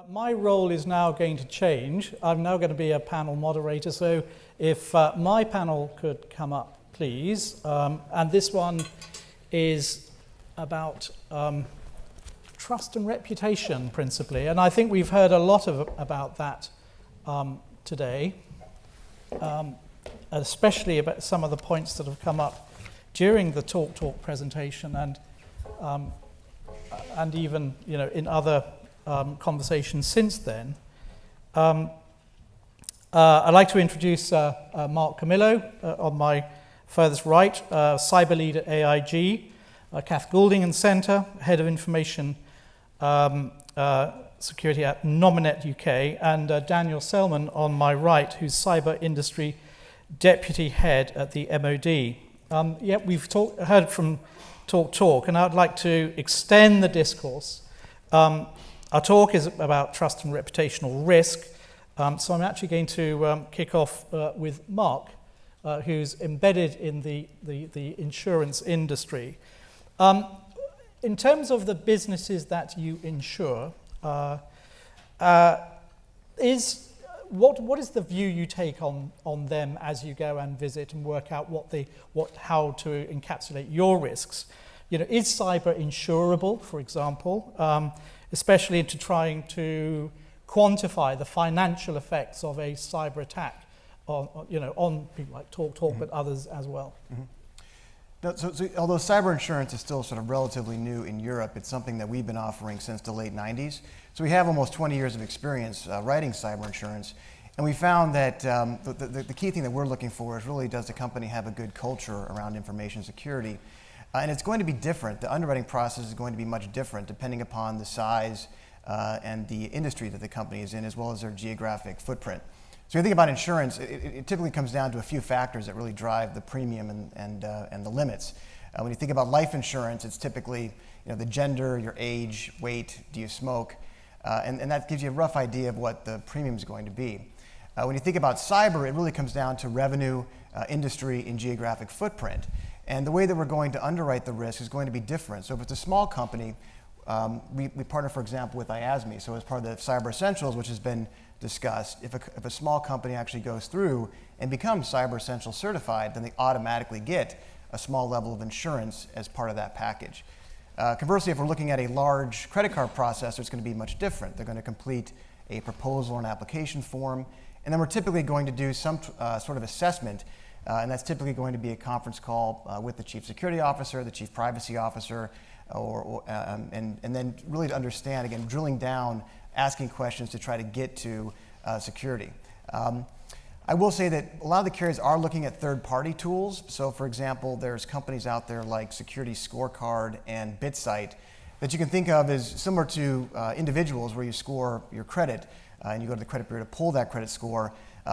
My role is now going to change. I'm now going to be a panel moderator, so if my panel could come up, please. And this one is about trust and reputation, principally. And I think we've heard a lot about that today, especially about some of the points that have come up during the Talk presentation and even in other conversations since then. I'd like to introduce Mark Camillo on my furthest right, cyber lead at AIG, Kath Goulding and Centre, head of information security at Nominet UK, and Daniel Selman on my right, who's cyber industry deputy head at the MOD. We've heard from Talk, and I'd like to extend the discourse. Our talk is about trust and reputational risk, so I'm actually going to kick off with Mark, who's embedded in the insurance industry. In terms of the businesses that you insure, what is the view you take on them as you go and visit and work out how to encapsulate your risks? Is cyber insurable, for example? Especially into trying to quantify the financial effects of a cyber attack on people like Talk, but others as well. Mm-hmm. No, so although cyber insurance is still sort of relatively new in Europe, it's something that we've been offering since the late 90s. So we have almost 20 years of experience writing cyber insurance. And we found that the key thing that we're looking for is really, does the company have a good culture around information security? And it's going to be different. The underwriting process is going to be much different depending upon the size and the industry that the company is in, as well as their geographic footprint. So when you think about insurance, it typically comes down to a few factors that really drive the premium and the limits. When you think about life insurance, it's typically the gender, your age, weight, do you smoke, and that gives you a rough idea of what the premium is going to be. When you think about cyber, it really comes down to revenue, industry, and geographic footprint. And the way that we're going to underwrite the risk is going to be different. So if it's a small company, we partner, for example, with IASME. So as part of the Cyber Essentials, which has been discussed, if a small company actually goes through and becomes Cyber Essential certified, then they automatically get a small level of insurance as part of that package. Conversely, if we're looking at a large credit card processor, it's going to be much different. They're going to complete a proposal or an application form, and then we're typically going to do some sort of assessment. And that's typically going to be a conference call with the chief security officer, the chief privacy officer, and then really to understand, again, drilling down, asking questions to try to get to security. I will say that a lot of the carriers are looking at third-party tools. So, for example, there's companies out there like Security Scorecard and BitSight that you can think of as similar to individuals where you score your credit and you go to the credit bureau to pull that credit score.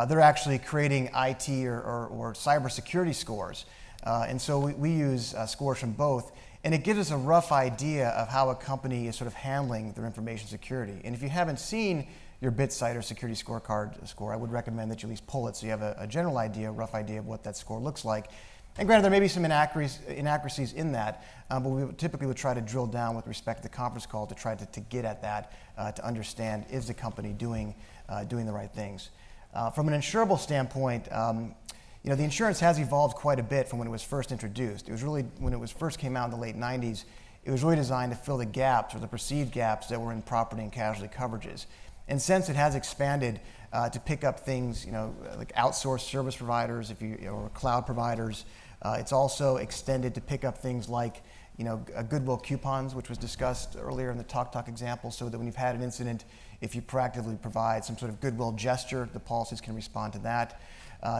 They're actually creating IT or cybersecurity scores. And so we use scores from both. And it gives us a rough idea of how a company is sort of handling their information security. And if you haven't seen your BitSight or Security Scorecard score, I would recommend that you at least pull it so you have a general idea, a rough idea of what that score looks like. And granted, there may be some inaccuracies in that, but we typically would try to drill down with respect to the conference call to try to get at that, to understand, is the company doing the right things. From an insurable standpoint, the insurance has evolved quite a bit from when it was first introduced. It was really, when it first came out in the late 90s, it was really designed to fill the gaps or the perceived gaps that were in property and casualty coverages. And since it has expanded to pick up things, like outsourced service providers, or cloud providers, it's also extended to pick up things like, goodwill coupons, which was discussed earlier in the Talk example, so that when you've had an incident, if you proactively provide some sort of goodwill gesture, the policies can respond to that.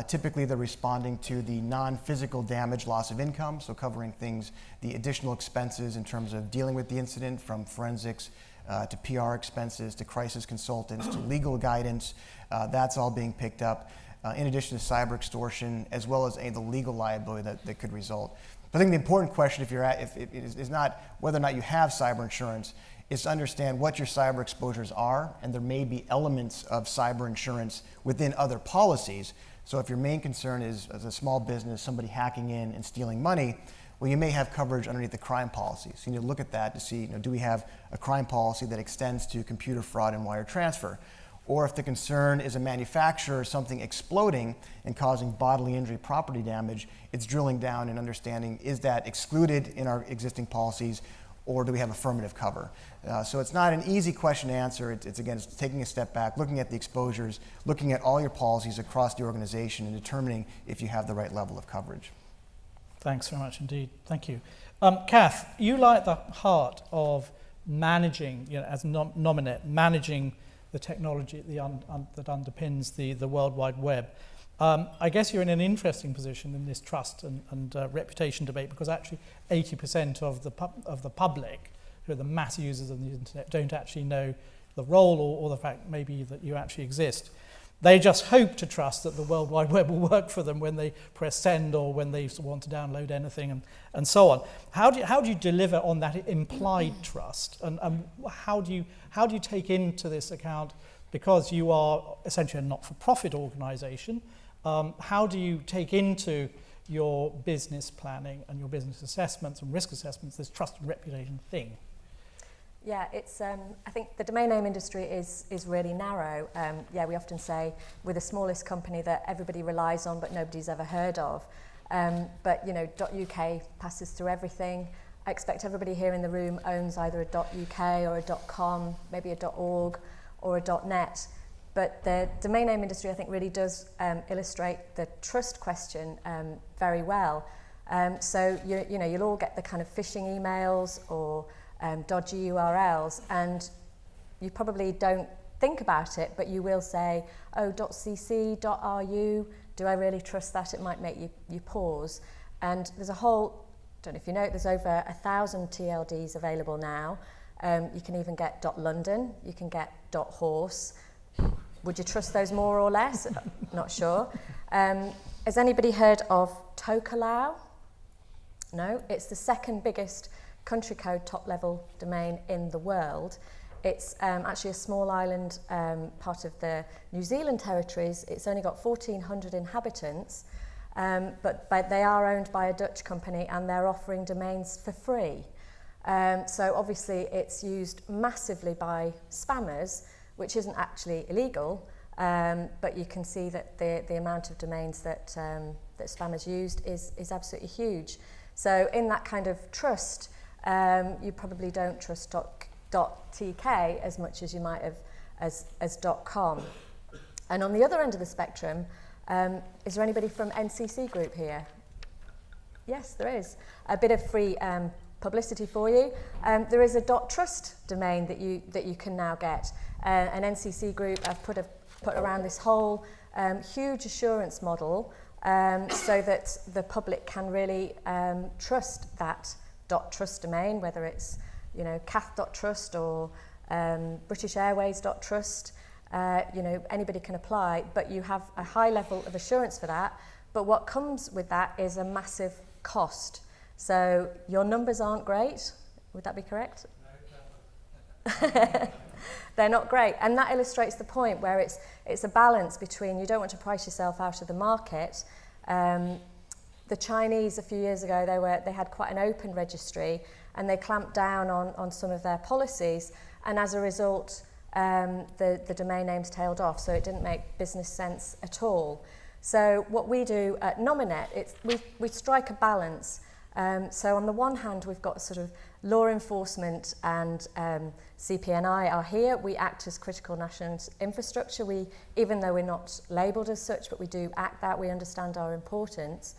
Typically, they're responding to the non-physical damage, loss of income, so covering things, the additional expenses in terms of dealing with the incident, from forensics to PR expenses, to crisis consultants, to legal guidance. That's all being picked up, in addition to cyber extortion, as well as the legal liability that could result. But I think the important question is not whether or not you have cyber insurance, is to understand what your cyber exposures are, and there may be elements of cyber insurance within other policies. So if your main concern is, as a small business, somebody hacking in and stealing money, Well, you may have coverage underneath the crime policy. So you need to look at that to see, do we have a crime policy that extends to computer fraud and wire transfer? Or if the concern is a manufacturer or something exploding and causing bodily injury, property damage, it's drilling down and understanding, is that excluded in our existing policies, or do we have affirmative cover? So it's not an easy question to answer. It's again, it's taking a step back, looking at the exposures, looking at all your policies across the organization and determining if you have the right level of coverage. Thanks very much indeed. Thank you. Kath, you lie at the heart of managing, as Nominet, managing the technology that underpins the World Wide Web. I guess you're in an interesting position in this trust and reputation debate, because actually 80% of the public, who are the mass users of the internet, don't actually know the role or the fact maybe that you actually exist. They just hope to trust that the World Wide Web will work for them when they press send or when they want to download anything and so on. How do you deliver on that implied trust, and how do you take into this account, because you are essentially a not-for-profit organisation? How do you take into your business planning and your business assessments and risk assessments this trust and reputation thing? Yeah, it's. I think the domain name industry is really narrow. We often say we're the smallest company that everybody relies on, but nobody's ever heard of. But .uk passes through everything. I expect everybody here in the room owns either a .uk or a .com, maybe a .org or a .net. But the domain name industry, I think, really does illustrate the trust question very well. So you'll all get the kind of phishing emails or dodgy URLs, and you probably don't think about it, but you will say, oh, .cc, .ru, do I really trust that? It might make you pause. And there's a whole, don't know if you know, there's over 1,000 TLDs available now. You can even get .london, you can get .horse. Would you trust those more or less? Not sure. Has anybody heard of Tokelau? No, it's the second biggest country code top level domain in the world. It's actually a small island, part of the New Zealand territories. It's only got 1,400 inhabitants, but they are owned by a Dutch company and they're offering domains for free. So obviously it's used massively by spammers, which isn't actually illegal, but you can see that the amount of domains that spammers used is absolutely huge. So in that kind of trust, you probably don't trust .tk as much as you might have as .com. And on the other end of the spectrum, is there anybody from NCC Group here? Yes, there is. A bit of free publicity for you. There is a .trust domain that you can now get. An NCC Group have put around this whole huge assurance model so that the public can really trust that .trust domain, whether it's cath.trust or British Airways.trust. Anybody can apply, but you have a high level of assurance for that. But what comes with that is a massive cost. So your numbers aren't great. Would that be correct? No. They're not great, and that illustrates the point where it's a balance between, you don't want to price yourself out of the market. The Chinese a few years ago, they had quite an open registry, and they clamped down on some of their policies, and as a result the domain names tailed off, so it didn't make business sense at all. So what we do at Nominet, we strike a balance. So on the one hand, we've got sort of law enforcement and CPNI are here. We act as critical national infrastructure. Even though we're not labelled as such, but we do act that. We understand our importance.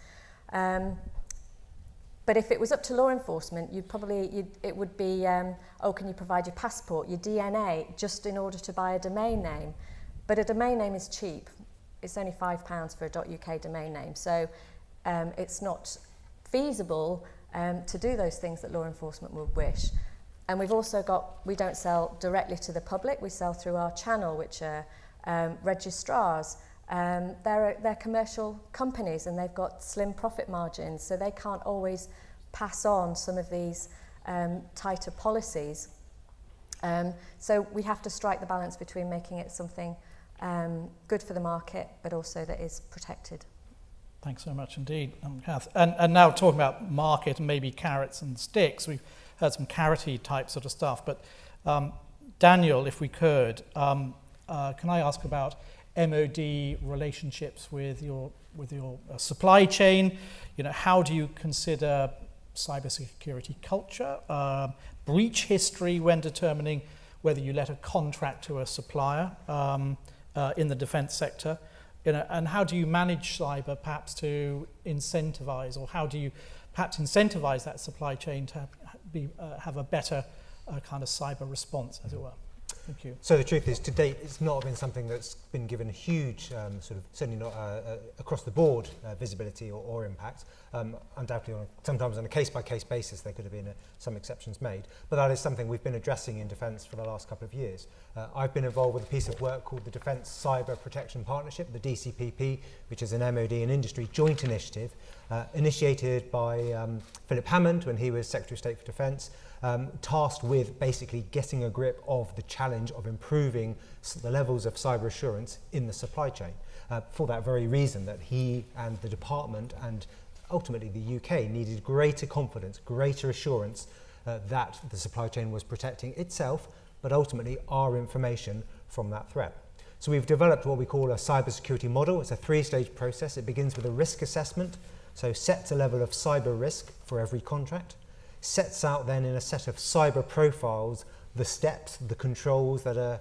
But if it was up to law enforcement, it would be, can you provide your passport, your DNA, just in order to buy a domain name? But a domain name is cheap. It's only £5 for a .uk domain name. So it's not feasible to do those things that law enforcement would wish. And we've also we don't sell directly to the public, we sell through our channel, which are registrars. They're commercial companies and they've got slim profit margins, so they can't always pass on some of these tighter policies. So we have to strike the balance between making it something good for the market, but also that is protected. Thanks so much indeed, Kath. And now talking about market and maybe carrots and sticks, we've heard some carroty type sort of stuff. But Daniel, if we could, can I ask about MOD relationships with your supply chain? You know, how do you consider cybersecurity culture, breach history when determining whether you let a contract to a supplier in the defence sector? You know, and how do you manage cyber perhaps to incentivize, or how do you perhaps incentivize that supply chain to have a better kind of cyber response, as it were? Thank you. So the truth is, to date, it's not been something that's been given a huge, certainly not across the board visibility or impact. Undoubtedly, sometimes on a case-by-case basis, there could have been some exceptions made. But that is something we've been addressing in defence for the last couple of years. I've been involved with a piece of work called the Defence Cyber Protection Partnership, the DCPP, which is an MOD and industry joint initiative, initiated by Philip Hammond when he was Secretary of State for Defence, tasked with basically getting a grip of the challenge of improving the levels of cyber assurance in the supply chain. For that very reason, that he and the department and ultimately the UK needed greater confidence, greater assurance that the supply chain was protecting itself, but ultimately our information from that threat. So we've developed what we call a cybersecurity model. It's a 3-stage process. It begins with a risk assessment, so sets a level of cyber risk for every contract, sets out then in a set of cyber profiles the steps, the controls that a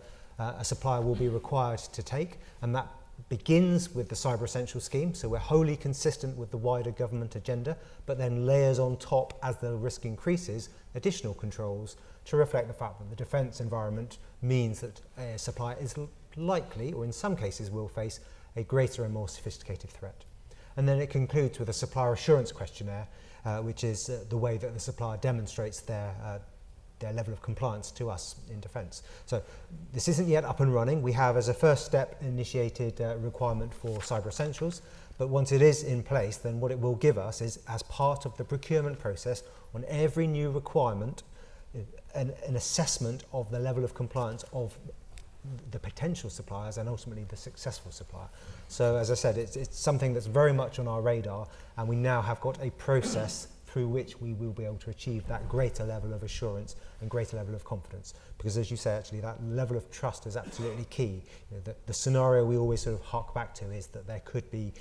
supplier will be required to take, and that begins with the Cyber Essential scheme, so we're wholly consistent with the wider government agenda, but then layers on top, as the risk increases, additional controls to reflect the fact that the defence environment means that a supplier is likely, or in some cases will face, a greater and more sophisticated threat. And then it concludes with a supplier assurance questionnaire, which is the way that the supplier demonstrates their level of compliance to us in defence. So this isn't yet up and running. We have, as a first step, initiated requirement for Cyber Essentials, but once it is in place, then what it will give us is, as part of the procurement process, on every new requirement, an assessment of the level of compliance of the potential suppliers and ultimately the successful supplier. So as I said, it's something that's very much on our radar, and we now have got a process through which we will be able to achieve that greater level of assurance and greater level of confidence. Because as you say, actually, that level of trust is absolutely key. You know, the scenario we always sort of hark back to is that there could be,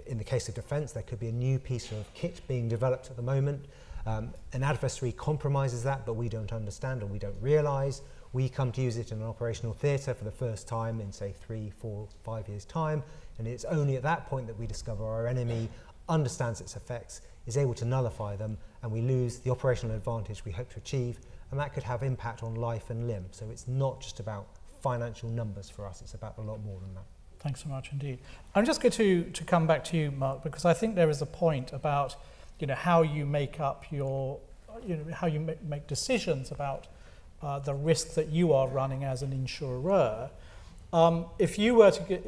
in the case of defence, there could be a new piece of kit being developed at the moment. An adversary compromises that, but we don't understand or we don't realise. We come to use it in an operational theatre for the first time in, say, 3, 4, 5 years' time, and it's only at that point that we discover our enemy understands its effects, is able to nullify them, and we lose the operational advantage we hope to achieve, and that could have impact on life and limb. So it's not just about financial numbers for us, it's about a lot more than that. Thanks so much indeed. I'm just going to come back to you, Mark, because I think there is a point about, you know, how you make up your, you know, how you make decisions about the risk that you are running as an insurer. If you were to get,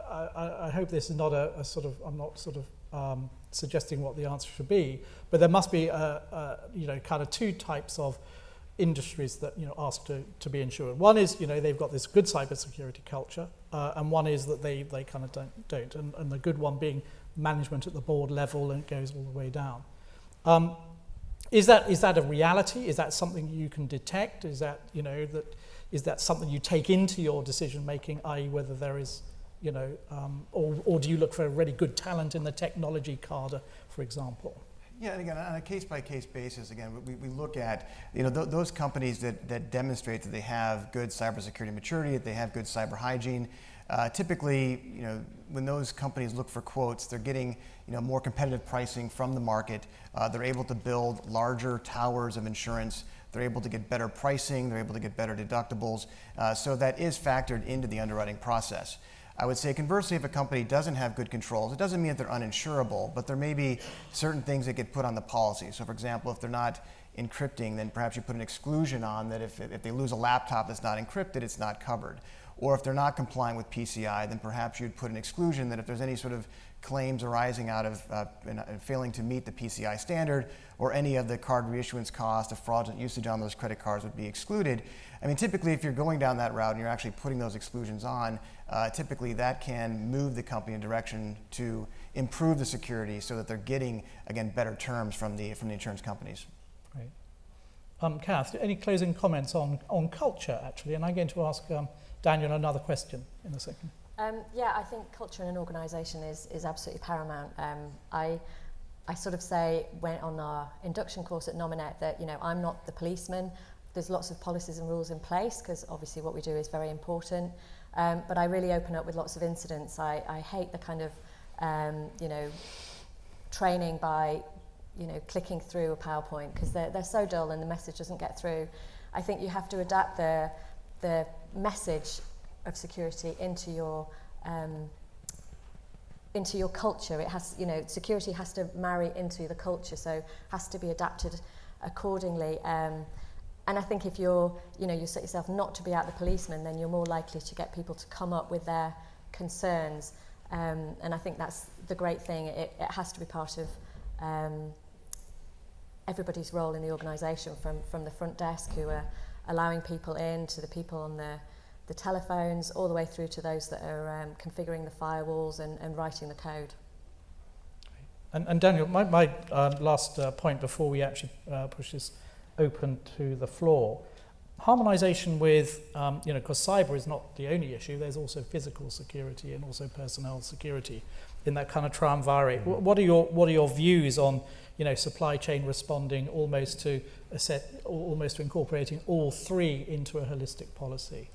I hope this is not a sort of, I'm not sort of suggesting what the answer should be, but there must be you know, kind of 2 types of industries that, you know, ask to be insured. One is, you know, they've got this good cybersecurity culture, and one is that they kind of don't. And the good one being management at the board level, and it goes all the way down. Is that a reality? Is that something you can detect? Is that, you know, is that something you take into your decision making, i.e. whether there is, you know, or do you look for a really good talent in the technology cadre, for example? Yeah, and again, on a case-by-case basis, again, we look at, you know, those companies that demonstrate that they have good cybersecurity maturity, that they have good cyber hygiene. Typically, you know, when those companies look for quotes, they're getting, you know, more competitive pricing from the market. They're able to build larger towers of insurance. They're able to get better pricing. They're able to get better deductibles. So that is factored into the underwriting process. I would say conversely, if a company doesn't have good controls, it doesn't mean that they're uninsurable, but there may be certain things that get put on the policy. So for example, if they're not encrypting, then perhaps you put an exclusion on that if they lose a laptop that's not encrypted, it's not covered. Or if they're not compliant with PCI, then perhaps you'd put an exclusion that if there's any sort of claims arising out of failing to meet the PCI standard, or any of the card reissuance cost, of fraudulent usage on those credit cards would be excluded. I mean, typically, if you're going down that route and you're actually putting those exclusions on, typically that can move the company in a direction to improve the security so that they're getting, again, better terms from the insurance companies. Great. Kath, any closing comments on culture, actually? And I'm going to ask Daniel another question in a second. Yeah, I think culture in an organisation is absolutely paramount. I sort of say when on our induction course at Nominet that, you know, I'm not the policeman. There's lots of policies and rules in place because obviously what we do is very important. But I really open up with lots of incidents. I hate the kind of, you know, training by, you know, clicking through a PowerPoint because they're so dull and the message doesn't get through. I think you have to adapt the message of security into your culture. It has, you know, security has to marry into the culture, so has to be adapted accordingly. And I think if you set yourself not to be out the policeman, then you're more likely to get people to come up with their concerns. And I think that's the great thing. It has to be part of everybody's role in the organisation, from the front desk who are allowing people in, to the people on the telephones, all the way through to those that are configuring the firewalls and writing the code. And Daniel, my last point before we actually push this open to the floor, harmonisation with, you know, because cyber is not the only issue, there's also physical security and also personnel security in that kind of triumvirate. What are your views on, you know, supply chain responding almost to incorporating all three into a holistic policy?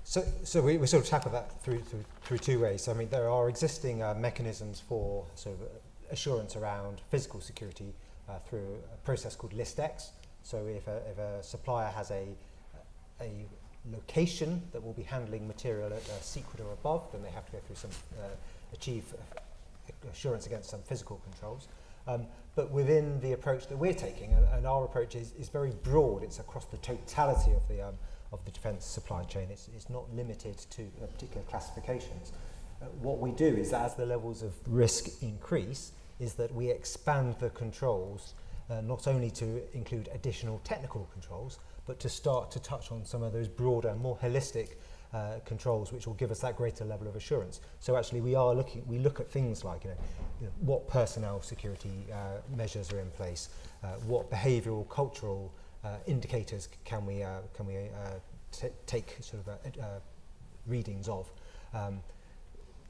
So we sort of tackle that through two ways. So, I mean, there are existing mechanisms for sort of assurance around physical security through a process called ListX. So if a supplier has a location that will be handling material at a secret or above, then they have to go through some achieve assurance against some physical controls. But within the approach that we're taking, and our approach is very broad, it's across the totality of the defence supply chain. It's not limited to particular classifications. What we do is, as the levels of risk increase, is that we expand the controls not only to include additional technical controls, but to start to touch on some of those broader, more holistic controls, which will give us that greater level of assurance. So actually, we look at things like, you know, what personnel security measures are in place, what behavioural, cultural indicators can we take sort of readings of,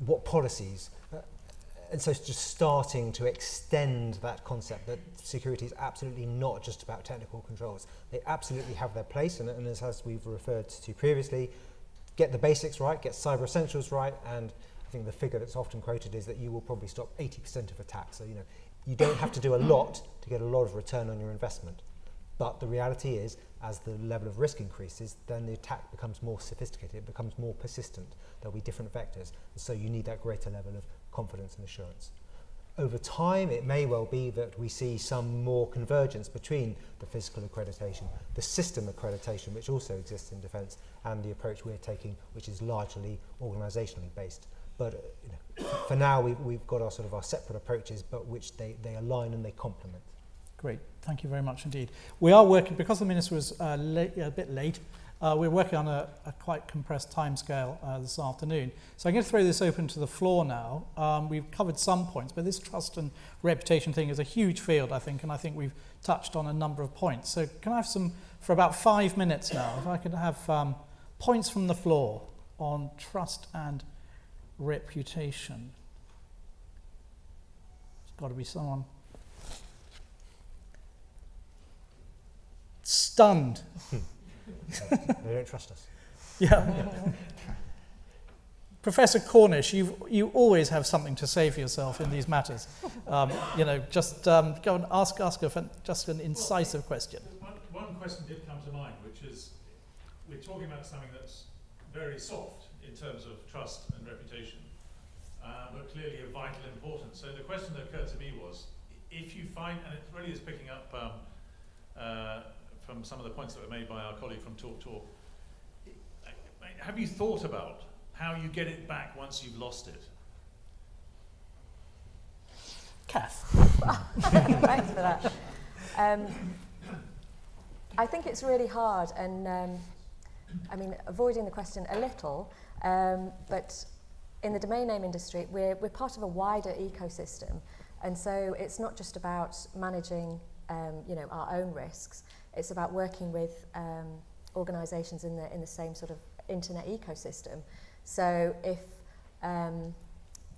what policies. And so it's just starting to extend that concept that security is absolutely not just about technical controls. They absolutely have their place, and as we've referred to previously, get the basics right, get cyber essentials right, and I think the figure that's often quoted is that you will probably stop 80% of attacks. So, you know, you don't have to do a lot to get a lot of return on your investment. But the reality is, as the level of risk increases, then the attack becomes more sophisticated, it becomes more persistent. There'll be different vectors, and so you need that greater level of confidence and assurance. Over time, it may well be that we see some more convergence between the physical accreditation, the system accreditation, which also exists in defence, and the approach we're taking, which is largely organisationally based. But you know, for now, we've got our separate approaches, but which they align and they complement. Great, thank you very much indeed. We are working, because the Minister was a bit late, we're working on a quite compressed timescale this afternoon. So I'm going to throw this open to the floor now. We've covered some points, but this trust and reputation thing is a huge field, I think, and I think we've touched on a number of points. So can I have some, for about 5 minutes now, if I could have points from the floor on trust and reputation. There's got to be someone. Stunned. They don't trust us. Yeah. Professor Cornish, you always have something to say for yourself in these matters. You know, just go and ask just an incisive question. One question did come to mind, which is, we're talking about something that's very soft in terms of trust and reputation, but clearly of vital importance. So the question that occurred to me was, if you find, and it really is picking up from some of the points that were made by our colleague from Talk. have you thought about how you get it back once you've lost it? Kath. Thanks for that. I think it's really hard, and I mean, avoiding the question a little, but in the domain name industry, we're part of a wider ecosystem, and so it's not just about managing, our own risks. It's about working with organisations in the same sort of internet ecosystem. So if, and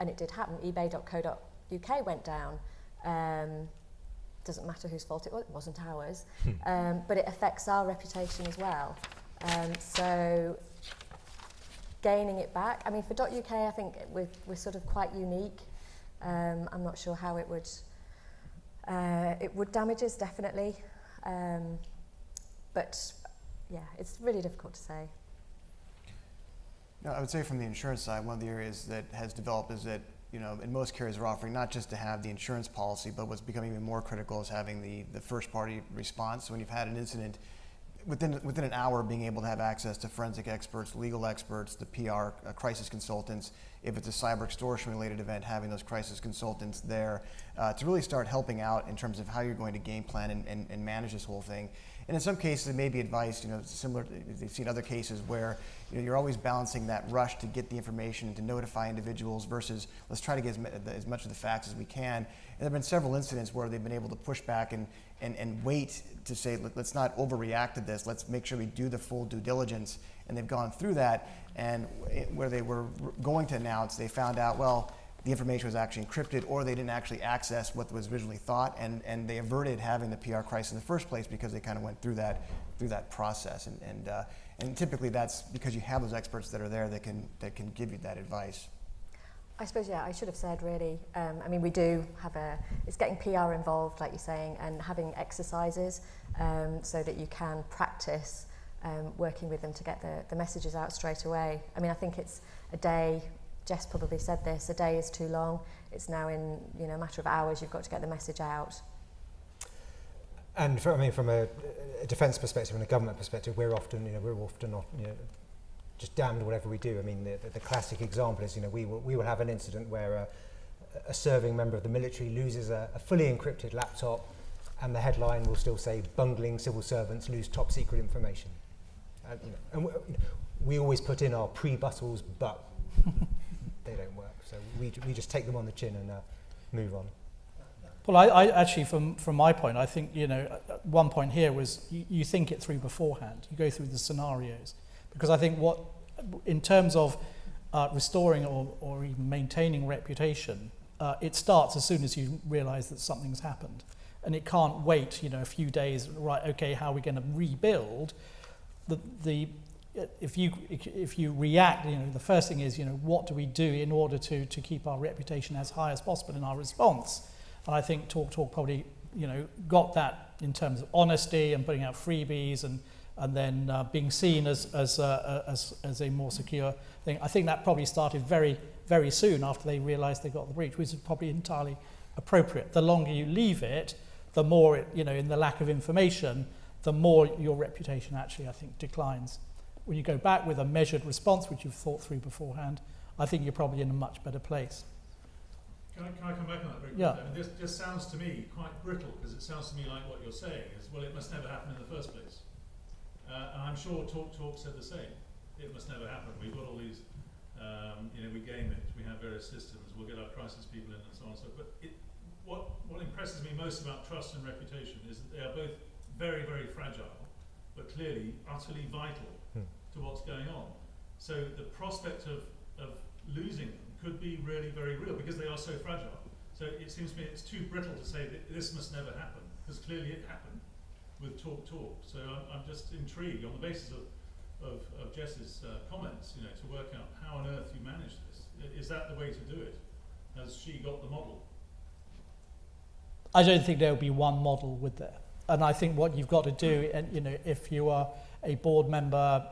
it did happen, eBay.co.uk went down. Doesn't matter whose fault it wasn't ours, but it affects our reputation as well. So gaining it back, I mean, for .uk, I think we're sort of quite unique. I'm not sure how it would damage us, definitely. But yeah, it's really difficult to say. No, I would say from the insurance side, one of the areas that has developed is that, and most carriers are offering not just to have the insurance policy, but what's becoming even more critical is having the first party response. So when you've had an incident, within an hour, being able to have access to forensic experts, legal experts, the PR crisis consultants. If it's a cyber extortion related event, having those crisis consultants there to really start helping out in terms of how you're going to game plan and manage this whole thing. And in some cases, it may be advice, similar, they've seen other cases where you're always balancing that rush to get the information and to notify individuals versus let's try to get as much of the facts as we can. And there have been several incidents where they've been able to push back and wait to say, let's not overreact to this, let's make sure we do the full due diligence. And they've gone through that, and where they were going to announce, they found out, well, the information was actually encrypted, or they didn't actually access what was originally thought, and they averted having the PR crisis in the first place because they kind of went through that process. And typically that's because you have those experts that are there that can give you that advice. I suppose, yeah, I should have said really, I mean, we do have it's getting PR involved, like you're saying, and having exercises so that you can practice working with them to get the messages out straight away. I mean, I think it's a day, Jess probably said this, a day is too long. It's now in a matter of hours you've got to get the message out. And from a defence perspective and a government perspective, we're often not just damned whatever we do. I mean, the classic example is we will have an incident where a serving member of the military loses a fully encrypted laptop, and the headline will still say bungling civil servants lose top secret information. And we always put in our pre-buttles, but they don't work. So we just take them on the chin and move on. Well, I actually, from my point, I think, one point here was you think it through beforehand. You go through the scenarios. Because I think in terms of restoring or even maintaining reputation, it starts as soon as you realise that something's happened. And it can't wait, a few days, right, okay, how are we going to rebuild? If you react, the first thing is, what do we do in order to keep our reputation as high as possible in our response? And I think Talk probably, got that in terms of honesty and putting out freebies and then being seen as a more secure thing. I think that probably started very, very soon after they realised they got the breach, which is probably entirely appropriate. The longer you leave it, the more, in the lack of information, the more your reputation actually, I think, declines. When you go back with a measured response, which you've thought through beforehand, I think you're probably in a much better place. Can I come back on that very quickly? Yeah. I mean, this just sounds to me quite brittle, because it sounds to me like what you're saying is, well, it must never happen in the first place. And I'm sure Talk said the same. It must never happen. We've got all these, we game it, we have various systems, we'll get our crisis people in and so on. But what impresses me most about trust and reputation is that they are both very, very fragile, but clearly utterly vital to what's going on. So the prospect of losing them could be really very real because they are so fragile. So it seems to me it's too brittle to say that this must never happen, because clearly it happened with Talk. So I'm just intrigued on the basis of Jess's comments, to work out how on earth you manage this. Is that the way to do it? Has she got the model? I don't think there will be one model with there. And I think what you've got to do, and if you are a board member,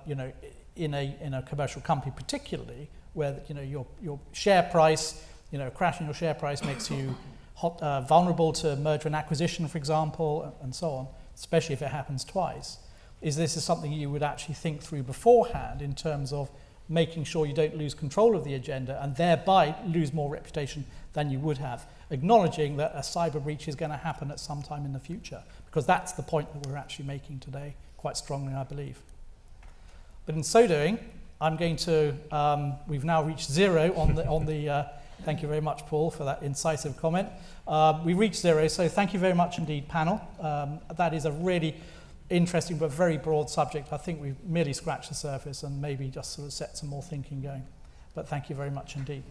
in a commercial company particularly, where your share price, crashing your share price makes you vulnerable to merger and acquisition, for example, and so on, especially if it happens twice. is this is something you would actually think through beforehand in terms of making sure you don't lose control of the agenda and thereby lose more reputation than you would have, acknowledging that a cyber breach is going to happen at some time in the future, because that's the point that we're actually making today quite strongly, I believe. But in so doing, I'm going to, we've now reached 0 on the thank you very much, Paul, for that incisive comment. We reached 0, so thank you very much indeed, panel. That is a really interesting but very broad subject. I think we've merely scratched the surface and maybe just sort of set some more thinking going. But thank you very much indeed.